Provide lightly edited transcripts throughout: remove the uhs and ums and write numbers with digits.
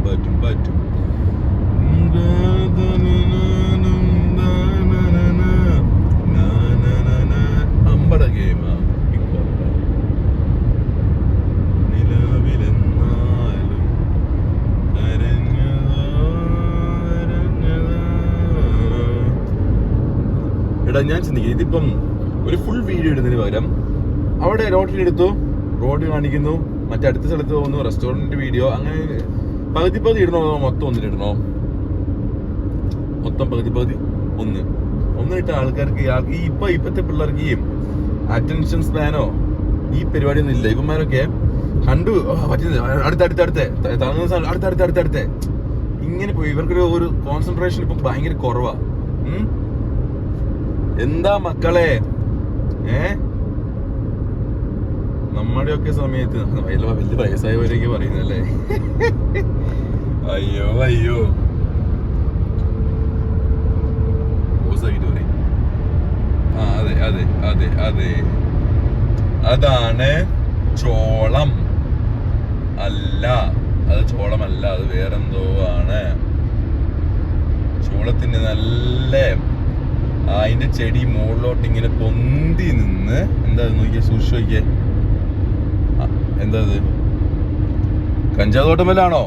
പറ്റും. അമ്പട ഗെയിമാ നിലവിലെന്നാലും എടാ ഞാൻ ചിന്തിക്കും ഇതിപ്പം ഒരു ഫുൾ വീഡിയോ ഇടുന്നതിന് പകരം അവിടെ റോഡിലെടുത്തു, റോഡ് കാണിക്കുന്നു, മറ്റടുത്ത സ്ഥലത്ത് പോകുന്നു, റെസ്റ്റോറൻറ്റ് വീഡിയോ, അങ്ങനെ പകുതി ഇടണോ, മൊത്തം ഒന്നിലിടണോ? മൊത്തം പകുതി ഒന്നിട്ട് ആൾക്കാർക്ക് ഇപ്പത്തെ പിള്ളേർക്ക് ഈ അറ്റൻഷൻ സ്പാനോ ഈ പരിപാടിയൊന്നും ഇല്ല. ഇവന്മാരൊക്കെ കണ്ടു അടുത്ത ഇങ്ങനെ പോയി ഇവർക്കൊരു ഒരു കോൺസെൻട്രേഷൻ ഇപ്പൊ ഭയങ്കര കുറവാ. എന്താ മക്കളെ നമ്മുടെയൊക്കെ സമയത്ത് വലിയ വയസ്സായവരൊക്കെ പറയുന്നല്ലേ. അയ്യോ അതെ അതാണ് ചോളം അല്ല, അത് ചോളമല്ല, അത് വേറെന്തോ ആണ്. ചോളത്തിന് നല്ല അതിന്റെ ചെടി മുകളിലോട്ട് ഇങ്ങനെ പൊന്തി നിന്ന് എന്താ നോക്കിയ സൂക്ഷിച്ചു നോക്കിയേ, എന്താ അത് കഞ്ചാവ് തോട്ടമല്ലാണോ?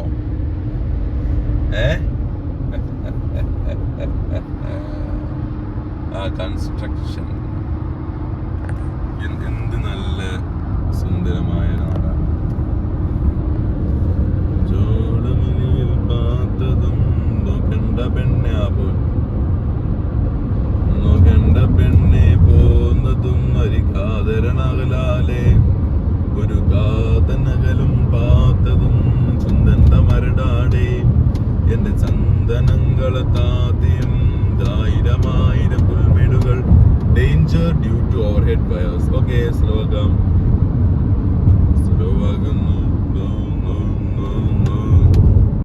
കൺസ്ട്രക്ഷൻ എന്ത് നല്ല സുന്ദരമായ നാടാണ്. ചോളമലയിൽ പാത്തതും നോക്കണ്ട പെണ്ണെ പോന്നതും അരികാതരണകലാലെ ഒരു കാതനകലും പാത്തതും ചുന്തണ്ട മരടാടെ എന്റെ ചന്ദനങ്ങളെ താത്തിയും ആയിരം പുൽമേടുകൾ danger due to overhead wires. Okay, സ്ലോകം.